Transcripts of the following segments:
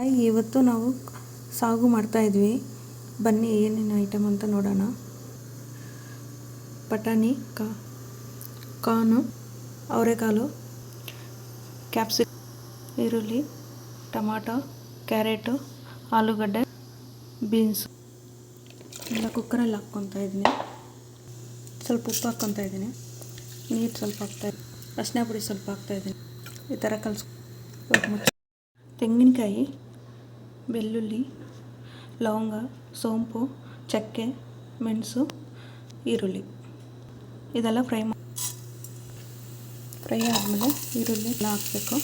Hi, ಇವತ್ತು ನಾವು ಸಾಗು ಮಾಡ್ತಾಯಿದ್ವಿ. ಬನ್ನಿ ಏನೇನು ಐಟಮ್ ಅಂತ ನೋಡೋಣ. ಬಟಾಣಿ, ಕಾರ್ನು, ಅವರೆಕಾಳು, ಕ್ಯಾಪ್ಸಿಕಮ್, ಈರುಳ್ಳಿ, ಟೊಮಾಟೊ, ಕ್ಯಾರೆಟು, ಆಲೂಗಡ್ಡೆ, ಬೀನ್ಸು ಎಲ್ಲ ಕುಕ್ಕರಲ್ಲಿ ಹಾಕ್ಕೊತಾ ಇದ್ದೀನಿ. ಸ್ವಲ್ಪ ಉಪ್ಪು ಹಾಕ್ಕೊತಾ ಇದ್ದೀನಿ, ನೀರು ಸ್ವಲ್ಪ ಹಾಕ್ತಾಯಿದ್ದೀನಿ, ಅರಿಶಿನ ಪುಡಿ ಸ್ವಲ್ಪ ಹಾಕ್ತಾಯಿದ್ದೀನಿ. ಈ ಥರ ಮುಚ್ಚಿ ತೆಂಗಿನಕಾಯಿ, ಬೆಳ್ಳುಳ್ಳಿ, ಲವಂಗ, ಸೋಂಪು, ಚಕ್ಕೆ, ಮೆಣಸು, ಈರುಳ್ಳಿ ಇದೆಲ್ಲ ಫ್ರೈ ಆದಮೇಲೆ ಈರುಳ್ಳಿ ಎಲ್ಲ ಹಾಕಬೇಕು.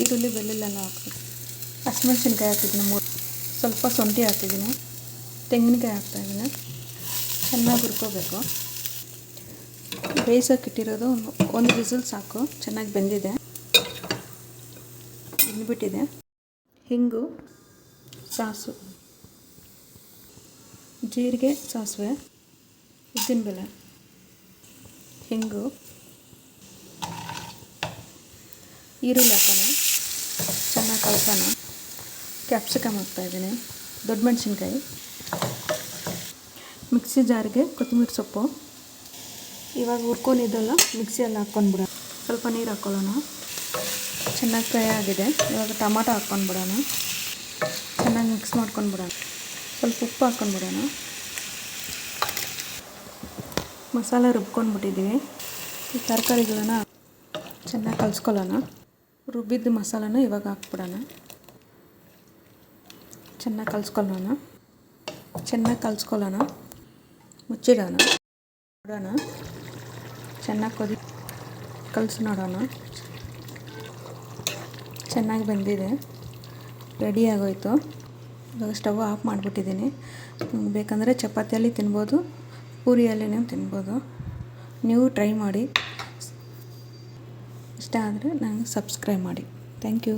ಈರುಳ್ಳಿ ಬೆಳ್ಳುಳ್ಳಿ ಎಲ್ಲ ಹಾಕಬೇಕು. ಹಸಿಮೆಣ್ಸಿನ್ಕಾಯಿ ಹಾಕಿದ್ದೀನಿ 3, ಸ್ವಲ್ಪ ಶುಂಠಿ ಹಾಕಿದ್ದೀನಿ, ತೆಂಗಿನಕಾಯಿ ಹಾಕ್ತಾಯಿದ್ದೀನಿ. ಚೆನ್ನಾಗಿ ಹುರ್ಕೋಬೇಕು. ಬೇಯಿಸೋಕ್ಕಿಟ್ಟಿರೋದು ಒಂದು ವಿಸಿಲ್ ಸಾಕು. ಚೆನ್ನಾಗಿ ಬೆಂದಿದೆ, ಬೆಂದ್ಬಿಟ್ಟಿದೆ. ಹಿಂಗು, ಸಾಸು, ಜೀರಿಗೆ, ಸಾಸಿವೆ, ಉದ್ದಿನಬೇಳೆ, ಹಿಂಗು, ಈರುಳ್ಳಿ ಹಾಕೋಣ, ಚೆನ್ನಾಗಿ ಕಲಸೋಣ. ಕ್ಯಾಪ್ಸಿಕಮ್ ಹಾಕ್ತಾಯಿದ್ದೀನಿ, ದೊಡ್ಡ ಮೆಣಸಿನ್ಕಾಯಿ, ಮಿಕ್ಸಿ ಜಾರಿಗೆ ಕೊತ್ತಂಬರಿ ಸೊಪ್ಪು. ಇವಾಗ ಹುರ್ಕೊಂಡಿದ್ದೆಲ್ಲ ಮಿಕ್ಸಿಯಲ್ಲಿ ಹಾಕ್ಕೊಂಡ್ಬಿಡೋಣ. ಸ್ವಲ್ಪ ನೀರು ಹಾಕ್ಕೊಳ್ಳೋಣ. ಚೆನ್ನಾಗಿ ಫ್ರೈ ಆಗಿದೆ. ಇವಾಗ ಟೊಮಾಟೊ ಹಾಕ್ಕೊಂಡ್ಬಿಡೋಣ. ಚೆನ್ನಾಗಿ ಮಿಕ್ಸ್ ಮಾಡ್ಕೊಂಡ್ಬಿಡೋಣ. ಸ್ವಲ್ಪ ಉಪ್ಪು ಹಾಕ್ಕೊಂಡ್ಬಿಡೋಣ. ಮಸಾಲೆ ರುಬ್ಕೊಂಡ್ಬಿಟ್ಟಿದ್ದೀವಿ. ಈ ತರಕಾರಿಗಳನ್ನ ಚೆನ್ನಾಗಿ ಕಲಿಸ್ಕೊಳ್ಳೋಣ. ರುಬ್ಬಿದ್ದ ಮಸಾಲಾನ ಇವಾಗ ಹಾಕ್ಬಿಡೋಣ. ಚೆನ್ನಾಗಿ ಕಲಿಸ್ಕೊಳ್ಳೋಣ. ಮುಚ್ಚಿಡೋಣ. ನೋಡೋಣ, ಚೆನ್ನಾಗಿ ಕಲಸಿ ನೋಡೋಣ. ಚೆನ್ನಾಗಿ ಬಂದಿದೆ, ರೆಡಿ ಆಗೋಯ್ತು. ಇವಾಗ ಸ್ಟವ್ ಆಫ್ ಮಾಡಿಬಿಟ್ಟಿದ್ದೀನಿ. ಬೇಕಂದರೆ ಚಪಾತಿಯಲ್ಲಿ ತಿನ್ಬೋದು, ಪೂರಿಯಲ್ಲಿನೂ ತಿನ್ಬೋದು. ನೀವು ಟ್ರೈ ಮಾಡಿ. ಇಷ್ಟ ಆದರೆ ನನಗೆ ಸಬ್ಸ್ಕ್ರೈಬ್ ಮಾಡಿ. Thank you.